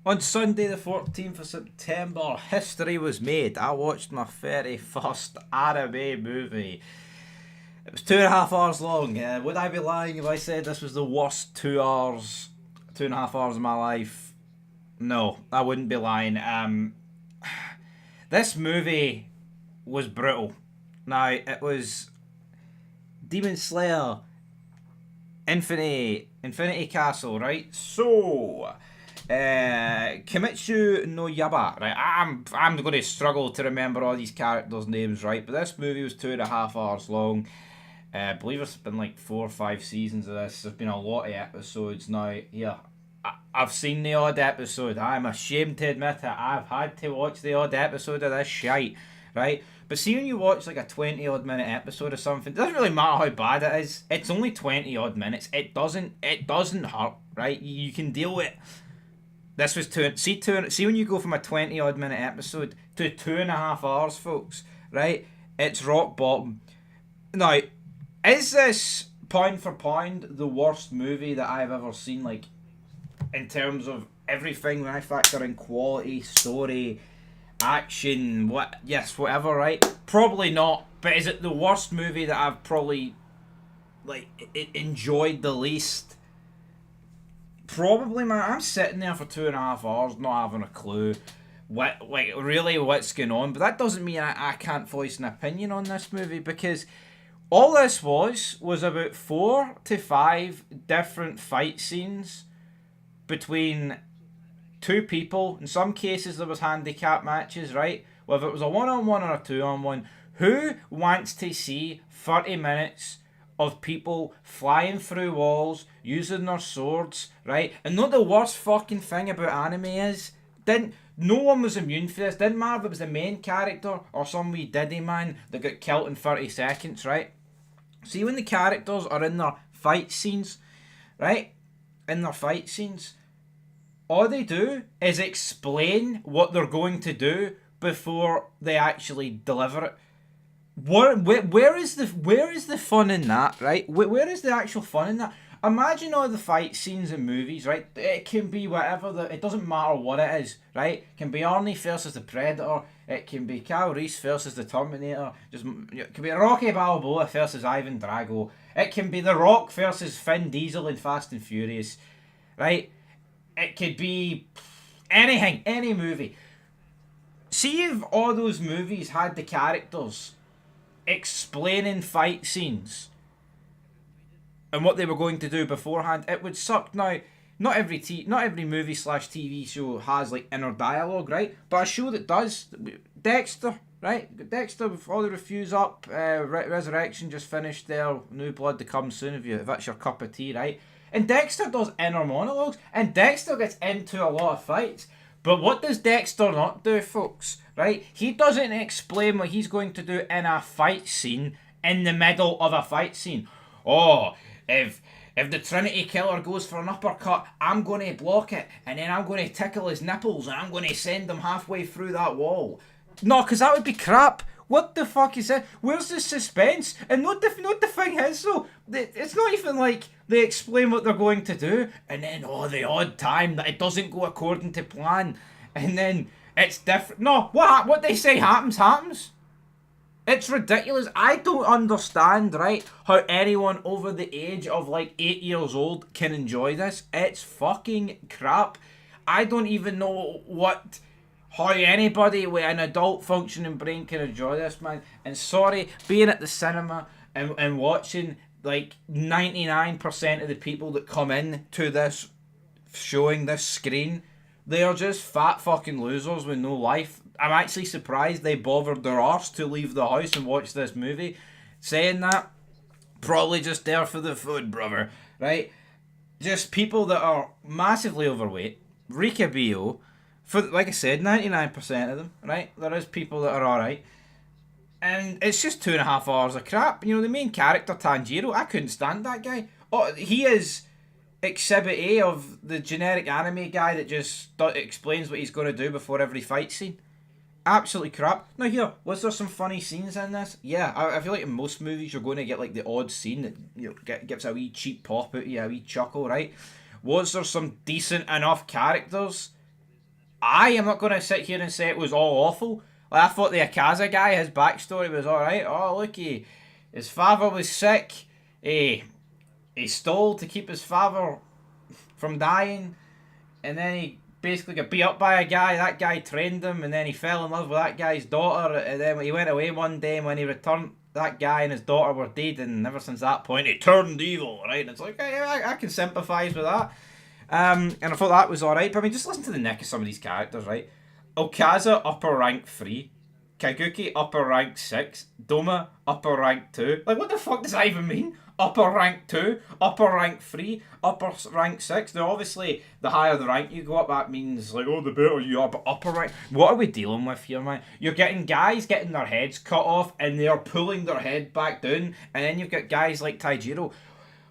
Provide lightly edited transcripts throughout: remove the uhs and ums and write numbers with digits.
On Sunday, the 14th of September, history was made. I watched my very first anime movie. It was 2.5 hours long. Would I be lying if I said this was the worst 2 hours, 2.5 hours of my life? No, I wouldn't be lying. This movie was brutal. Now, it was Demon Slayer Infinity Castle, right? So, Kimetsu no Yaba, right? I'm going to struggle to remember all these characters' names, right? But this movie was 2.5 hours long. I believe it's been like 4 or 5 seasons of this. There's been a lot of episodes now. Yeah, I've seen the odd episode. I'm ashamed to admit it. I've had to watch the odd episode of this shite, right? But see, when you watch like a 20 odd minute episode of something, it doesn't really matter how bad it is. It's only 20 odd minutes. It doesn't hurt, right? You can deal with it. This was see when you go from a 20 odd minute episode to 2.5 hours, folks, right? It's rock bottom. Now, is this pound for pound the worst movie that I've ever seen? Like, in terms of everything, when I factor in quality, story, action, whatever, right? Probably not. But is it the worst movie that I've probably like enjoyed the least? Probably, man. I'm sitting there for 2.5 hours, not having a clue what's going on. But that doesn't mean I can't voice an opinion on this movie, because all this was about 4 to 5 different fight scenes between two people. In some cases, there was handicap matches, right? Whether it was a one-on-one or a two-on-one. Who wants to see 30 minutes of people flying through walls, using their swords, right? And not the worst fucking thing about anime is, no one was immune for this. Didn't matter if it was the main character or some wee diddy man that got killed in 30 seconds, right? See, when the characters are in their fight scenes, right? In their fight scenes, all they do is explain what they're going to do before they actually deliver it. Where is the fun in that, right? Where is the actual fun in that? Imagine all the fight scenes in movies, right? It can be whatever, it doesn't matter what it is, right? It can be Arnie versus the Predator, it can be Kyle Reese versus the Terminator, it can be Rocky Balboa versus Ivan Drago, it can be The Rock versus Vin Diesel in Fast and Furious, right? It could be anything, any movie. See if all those movies had the characters explaining fight scenes and what they were going to do beforehand, it would suck. Now, not every movie slash TV show has like inner dialogue, right? But a show that does, Dexter, right? Dexter with all the reviews up, Resurrection just finished there, New Blood to come soon if that's your cup of tea, right? And Dexter does inner monologues, and Dexter gets into a lot of fights. But what does Dexter not do, folks? Right? He doesn't explain what he's going to do in a fight scene in the middle of a fight scene. Oh, if the Trinity Killer goes for an uppercut, I'm going to block it, and then I'm going to tickle his nipples, and I'm going to send him halfway through that wall. No, because that would be crap. What the fuck is that? Where's the suspense? And what the thing is, though, it's not even like they explain what they're going to do, and then, the odd time that it doesn't go according to plan, and then it's different. No, what they say happens. It's ridiculous. I don't understand, right, how anyone over the age of like 8 years old can enjoy this. It's fucking crap. I don't even know how anybody with an adult functioning brain can enjoy this, man. And sorry, being at the cinema and watching like 99% of the people that come in to this showing this screen, they are just fat fucking losers with no life. I'm actually surprised they bothered their arse to leave the house and watch this movie. Saying that, probably just there for the food, brother, right? Just people that are massively overweight. Rika Bio, for like I said, 99% of them, right? There is people that are alright. And it's just 2.5 hours of crap. You know, the main character, Tanjiro, I couldn't stand that guy. Oh, he is Exhibit A of the generic anime guy that just explains what he's going to do before every fight scene. Absolutely crap. Now here, was there some funny scenes in this? Yeah, I feel like in most movies you're going to get like the odd scene that gives a wee cheap pop out of you, a wee chuckle, right? Was there some decent enough characters? I am not going to sit here and say it was all awful. Like, I thought the Akaza guy, his backstory was alright. Oh, look, his father was sick. He stole to keep his father from dying. And then he basically got beat up by a guy. That guy trained him. And then he fell in love with that guy's daughter. And then he went away one day. And when he returned, that guy and his daughter were dead. And ever since that point, he turned evil, right? And it's like, yeah, I can sympathise with that. And I thought that was alright. But I mean, just listen to the neck of some of these characters, right? Okaza, upper rank 3. Kaguki, upper rank 6. Doma, upper rank 2. Like, what the fuck does that even mean? Upper rank 2, upper rank 3, upper rank 6. Now, obviously, the higher the rank you go up, that means, like, oh, the better you are, but upper rank. What are we dealing with here, man? You're getting guys getting their heads cut off, and they're pulling their head back down, and then you've got guys like Taijiro.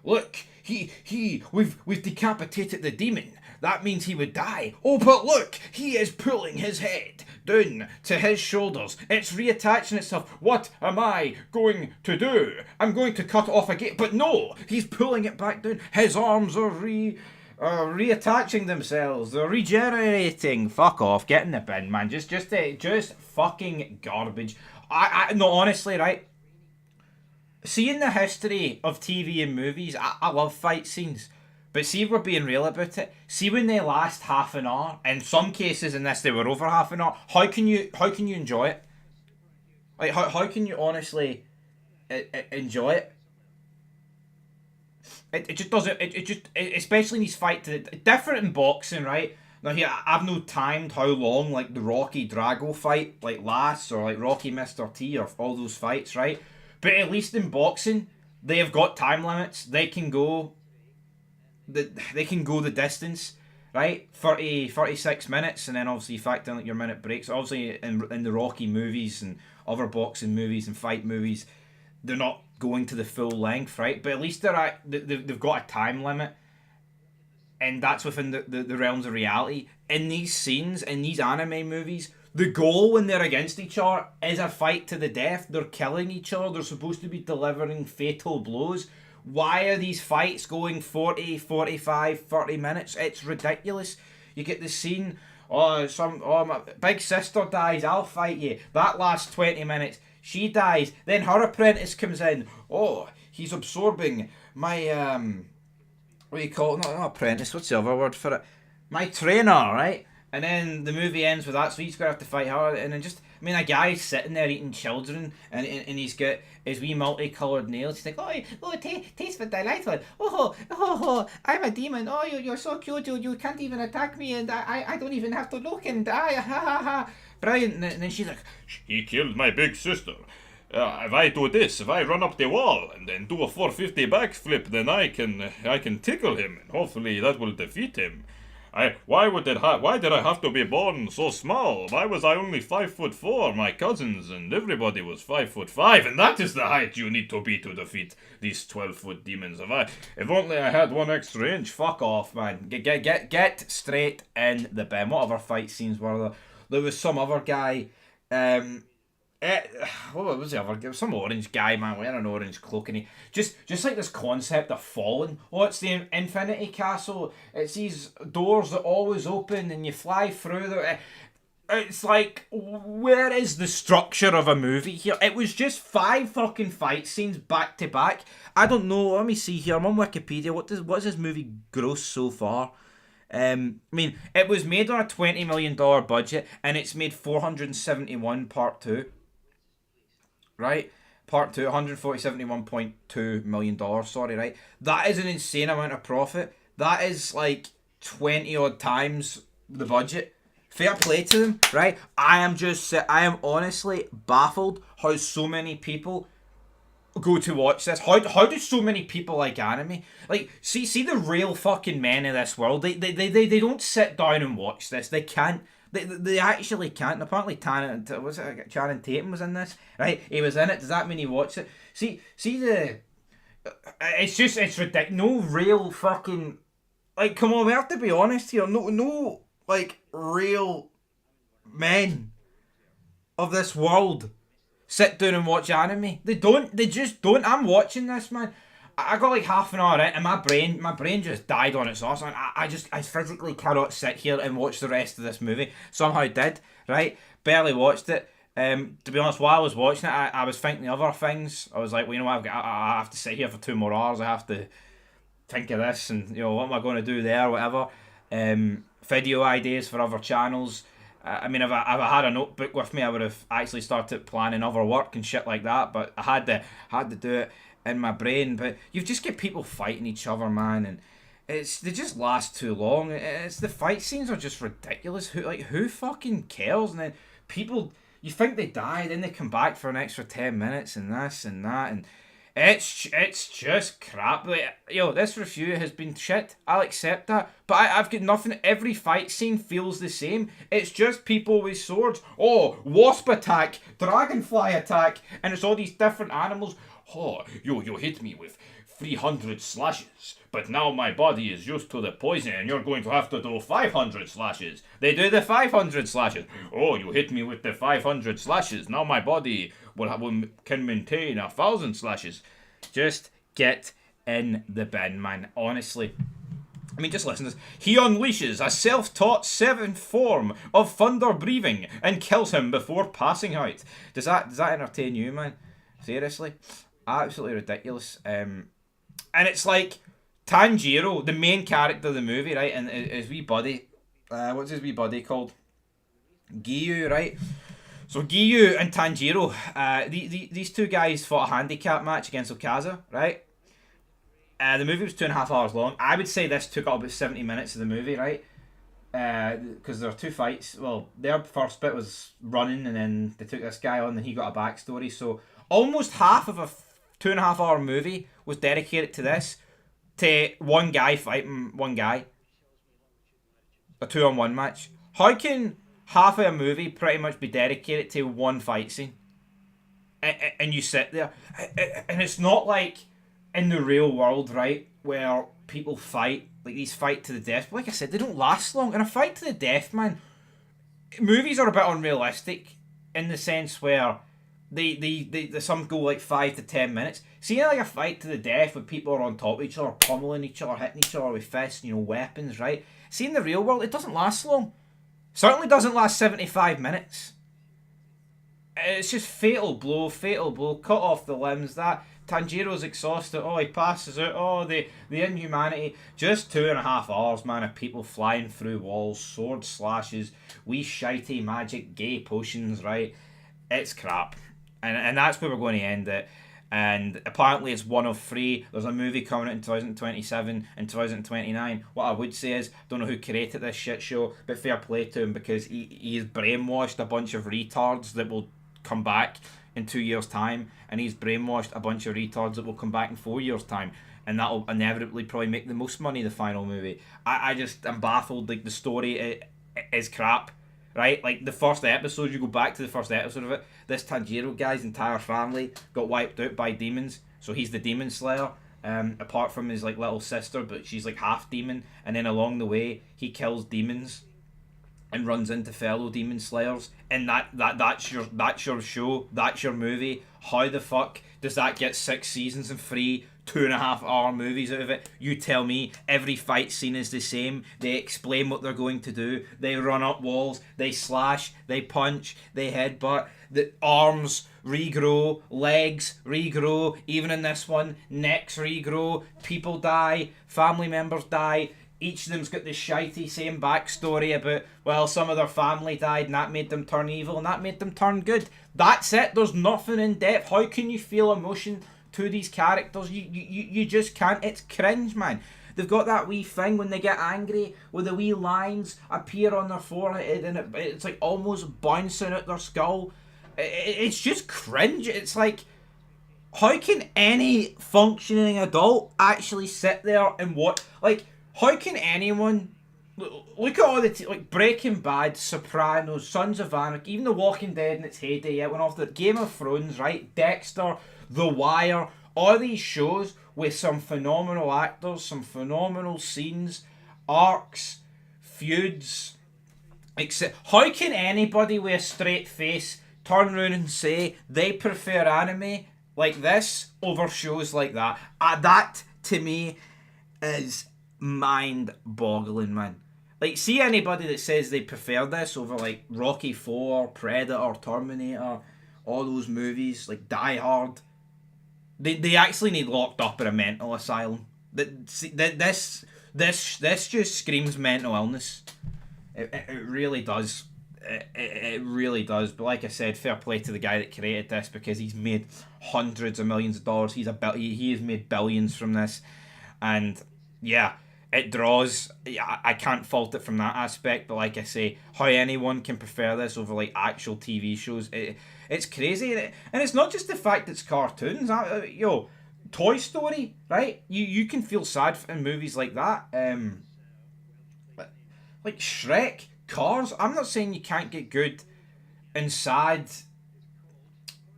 Look, we've decapitated the demon. That means he would die. Oh, but look, he is pulling his head down to his shoulders. It's reattaching itself. What am I going to do? I'm going to cut off again. But no, he's pulling it back down. His arms are reattaching themselves. They're regenerating. Fuck off. Get in the bin, man. Just fucking garbage. No, honestly, right? Seeing the history of TV and movies, I love fight scenes. But see if we're being real about it. See when they last half an hour. In some cases in this they were over half an hour. How can you enjoy it? Like how can you honestly enjoy it? It just doesn't. Especially in these fights. Different in boxing, right? Now here I've no timed how long like the Rocky Drago fight like lasts, or like Rocky Mr. T, or all those fights, right? But at least in boxing they have got time limits. They can go the distance, right? 36 minutes, and then obviously factor in like your minute breaks. Obviously in the Rocky movies and other boxing movies and fight movies, they're not going to the full length, right? But at least they've got a time limit, and that's within the realms of reality. In these scenes, in these anime movies, the goal when they're against each other is a fight to the death. They're killing each other. They're supposed to be delivering fatal blows. Why are these fights going 40, 45, 30 minutes? It's ridiculous. You get the scene, my big sister dies, I'll fight you. That lasts 20 minutes. She dies. Then her apprentice comes in. Oh, he's absorbing my, what do you call it? Not apprentice, what's the other word for it? My trainer, right? And then the movie ends with that, so he's going to have to fight her. And then a guy's sitting there eating children, and he's got his wee multicoloured nails. He's like, taste for delightful. I'm a demon. Oh, you're so cute. You can't even attack me, and I don't even have to look and die. Ha ha ha. Brilliant. And then she's like, he killed my big sister. If I do this, if I run up the wall and then do a 450 backflip, then I can tickle him, and hopefully that will defeat him. Why did I have to be born so small? Why was I only 5'4"? My cousins and everybody was 5'5", and that is the height you need to be to defeat these 12-foot demons. If only I had one extra inch. Fuck off, man. Get straight in the bin. What other fight scenes were there? There was some other guy. What was the other guy? Some orange guy, man, wearing an orange cloak, and he just like this concept of falling. Oh, it's the Infinity Castle. It's these doors that always open, and you fly through them. It's like, where is the structure of a movie here? It was just 5 fucking fight scenes back to back. I don't know. Let me see here. I'm on Wikipedia. What does this movie gross so far? It was made on a $20 million budget, and it's made 471 part 2. Right? Part 2, $171.2 million, sorry, right? That is an insane amount of profit. That is like 20 odd times the budget. Fair play to them, right? I am honestly baffled how so many people go to watch this. How do so many people like anime? Like, see the real fucking men of this world. They don't sit down and watch this. They can't. They actually can't. Apparently, Channing Tatum was in this, right? He was in it. Does that mean he watched it? See it's ridiculous. No real fucking, like, come on, we have to be honest here. No, like, real men of this world sit down and watch anime. They just don't. I'm watching this, man. I got like half an hour in, and my brain just died on its arse. And I physically cannot sit here and watch the rest of this movie. Somehow did, right? Barely watched it. To be honest, while I was watching it, I was thinking of other things. I was like, well, you know, I have to sit here for 2 more hours. I have to think of this, and you know, what am I going to do there, whatever. Video ideas for other channels. I mean, if I had a notebook with me, I would have actually started planning other work and shit like that. But I had to do it in my brain. But you just get people fighting each other, man, and they just last too long. It's the fight scenes are just ridiculous. Who fucking cares? And then people, you think they die, then they come back for an extra 10 minutes and this and that, and it's just crap. Like, this review has been shit. I'll accept that. But I've got nothing. Every fight scene feels the same. It's just people with swords. Oh, wasp attack, dragonfly attack, and it's all these different animals. Oh, you hit me with 300 slashes, but now my body is used to the poison and you're going to have to do 500 slashes. They do the 500 slashes. Oh, you hit me with the 500 slashes. Now my body can maintain 1,000 slashes. Just get in the bin, man. Honestly. I mean, just listen to this. He unleashes a self-taught 7th form of thunder breathing and kills him before passing out. Does that entertain you, man? Seriously? Absolutely ridiculous. And it's like Tanjiro, the main character of the movie, right? And his wee buddy, what's his wee buddy called? Giyu, right? So Giyu and Tanjiro, these two guys fought a handicap match against Okaza, right? The movie was 2.5 hours long. I would say this took up about 70 minutes of the movie, right? Because there were 2 fights. Well, their first bit was running, and then they took this guy on, and he got a backstory. So almost half of a 2.5 hour movie was dedicated to this, to one guy fighting one guy. A 2-on-1 match. How can half of a movie pretty much be dedicated to one fight scene? And you sit there. And it's not like in the real world, right, where people fight, like these fight to the death. But like I said, they don't last long. And a fight to the death, man, movies are a bit unrealistic in the sense where they some go like 5 to 10 minutes. Seeing like a fight to the death where people are on top of each other, pummeling each other, hitting each other with fists, weapons, right? See, in the real world, it doesn't last long. Certainly doesn't last 75 minutes. It's just fatal blow, cut off the limbs, that Tanjiro's exhausted, oh, he passes out, oh, the inhumanity. Just 2.5 hours, man, of people flying through walls, sword slashes, wee shitey magic gay potions, right? It's crap. And that's where we're going to end it. And apparently it's one of 3. There's a movie coming out in 2027 and 2029. What I would say is, don't know who created this shit show, but fair play to him, because he's brainwashed a bunch of retards that will come back in 2 years' time, and he's brainwashed a bunch of retards that will come back in 4 years' time, and that'll inevitably probably make the most money, the final movie. I'm baffled. Like, the story is crap. Right, like the first episode, you go back to the first episode of it, this Tanjiro guy's entire family got wiped out by demons, so he's the demon slayer, apart from his like little sister, but she's like half demon, and then along the way he kills demons and runs into fellow demon slayers, and that's your show, that's your movie. How the fuck does that get 6 seasons and 3 2.5 hour movies out of it? You tell me. Every fight scene is the same. They explain what they're going to do. They run up walls. They slash. They punch. They headbutt. The arms regrow. Legs regrow. Even in this one, necks regrow. People die. Family members die. Each of them's got this shitey same backstory about, well, some of their family died and that made them turn evil and that made them turn good. That's it. There's nothing in depth. How can you feel emotion to these characters? You just can't. It's cringe, man. They've got that wee thing when they get angry where the wee lines appear on their forehead and it's like almost bouncing out their skull. It's just cringe. It's like, how can any functioning adult actually sit there and watch? Like, how can anyone look at all the like Breaking Bad, Sopranos, Sons of Anarchy, even The Walking Dead in its heyday, it went off the Game of Thrones, right? Dexter, The Wire, all these shows with some phenomenal actors, some phenomenal scenes, arcs, feuds, etc. How can anybody with a straight face turn around and say they prefer anime like this over shows like that. That to me is mind-boggling, man. Like, see anybody that says they prefer this over like Rocky 4, Predator, Terminator, all those movies like Die Hard. They actually need locked up in a mental asylum. This just screams mental illness. It really does. It really does. But like I said, fair play to the guy that created this, because he's made hundreds of millions of dollars. He has made billions from this, and yeah, it draws. I can't fault it from that aspect. But like I say, how anyone can prefer this over like actual TV shows, it's crazy. And it's not just the fact it's cartoons. Toy Story, right? You can feel sad in movies like that. Like Shrek, Cars. I'm not saying you can't get good and sad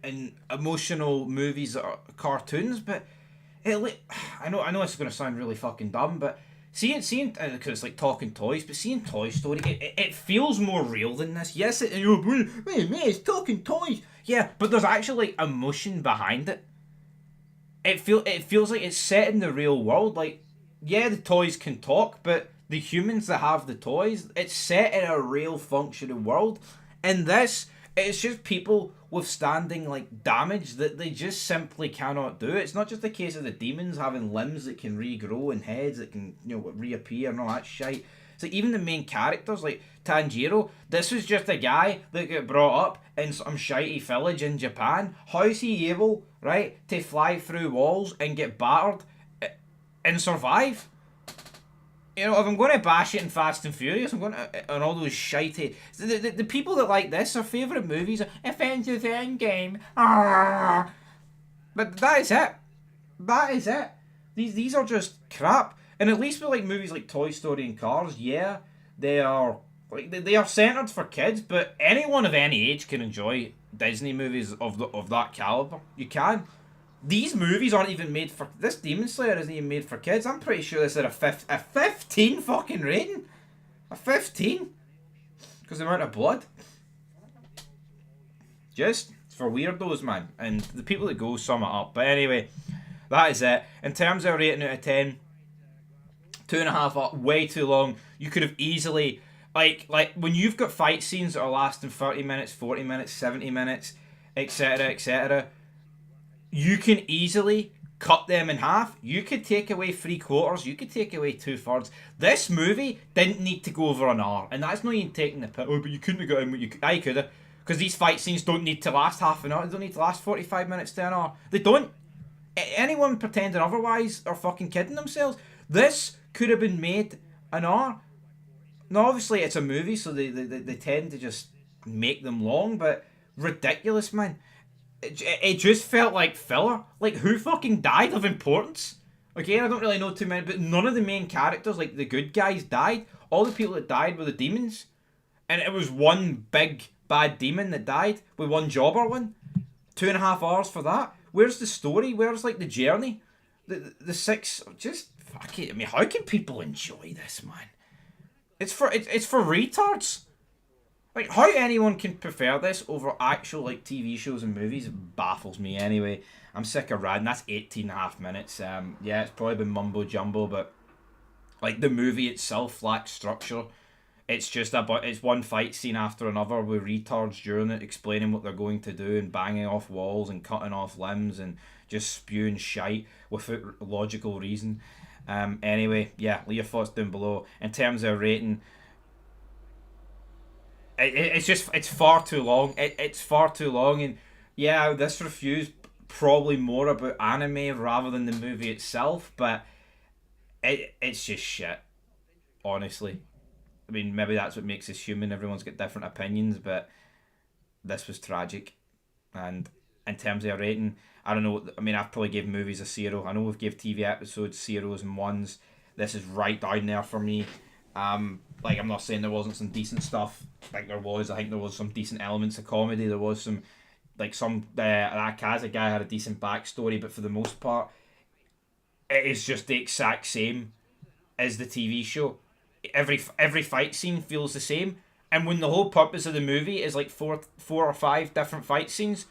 and emotional movies that are cartoons, but I know this is going to sound really fucking dumb, but seeing because it's like talking toys, but seeing Toy Story, it feels more real than this. Yes, it's talking toys. Yeah, but there's actually like emotion behind it. It feels like it's set in the real world. Like, yeah, the toys can talk, but the humans that have the toys, it's set in a real functioning world. And this, it's just people withstanding like damage that they just simply cannot do. It's not just a case of the demons having limbs that can regrow and heads that can reappear and all that shit. It's like even the main characters like Tanjiro. This was just a guy that got brought up in some shitey village in Japan. How's he able, right, to fly through walls and get battered and survive? If I'm going to bash it in Fast and Furious, I'm going to on all those shitey. The people that like this, their favourite movies are Avengers Endgame. But that is it. That is it. These are just crap. And at least with like movies like Toy Story and Cars, yeah, they are like they are centered for kids, but anyone of any age can enjoy Disney movies of that caliber. You can. These movies aren't even made for... This Demon Slayer isn't even made for kids. I'm pretty sure this is a 15 fucking rating. A 15. Because the amount of blood. Just for weirdos, man. And the people that go sum it up. But anyway, that is it. In terms of rating out of 10, 2.5 way too long. You could have easily... Like when you've got fight scenes that are lasting 30 minutes, 40 minutes, 70 minutes, etc., etc., you can easily cut them in half. You could take away 3/4. You could take away 2/3. This movie didn't need to go over an hour, and that's not even taking the piss. Oh, but you couldn't have got in what you could. I could have, because these fight scenes don't need to last half an hour. They don't need to last 45 minutes to an hour. They don't. Anyone pretending otherwise are fucking kidding themselves. This could have been made an hour. Now, obviously, it's a movie, so they tend to just make them long, but ridiculous, man. It just felt like filler. Like, who fucking died of importance? Again, I don't really know too many, but none of the main characters, like the good guys, died. All the people that died were the demons. And it was one big bad demon that died with one jobber one. 2.5 hours for that. Where's the story? Where's, like, the journey? The six... Just, fuck it. I mean, how can people enjoy this, man? It's for retards. Like, how anyone can prefer this over actual, like, TV shows and movies baffles me anyway. I'm sick of riding. That's 18.5 minutes. Yeah, it's probably been mumbo-jumbo, but, like, the movie itself lacks structure. It's just it's one fight scene after another with retards during it explaining what they're going to do and banging off walls and cutting off limbs and just spewing shite without logical reason. Anyway, yeah, leave your thoughts down below. In terms of rating... It's far too long. It's far too long, and yeah, this review's probably more about anime rather than the movie itself, but it's just shit, honestly. I mean, maybe that's what makes us human. Everyone's got different opinions, but this was tragic. And in terms of a rating, I don't know. I mean, I've probably gave movies a 0. I know we've gave TV episodes 0s and 1s. This is right down there for me. Like, I'm not saying there wasn't some decent stuff. Like, there was. I think there was some decent elements of comedy. There was some, like, that Kaza guy had a decent backstory, but for the most part, it is just the exact same as the TV show. Every fight scene feels the same, and when the whole purpose of the movie is like four or five different fight scenes,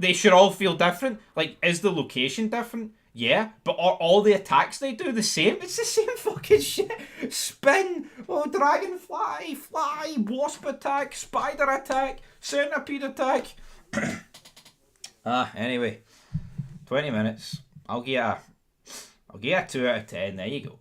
they should all feel different. Like, is the location different? Yeah, but are all the attacks they do the same? It's the same fucking shit. Spin, dragonfly, fly, wasp attack, spider attack, centipede attack. Anyway, 20 minutes. I'll give it a 2 out of 10. There you go.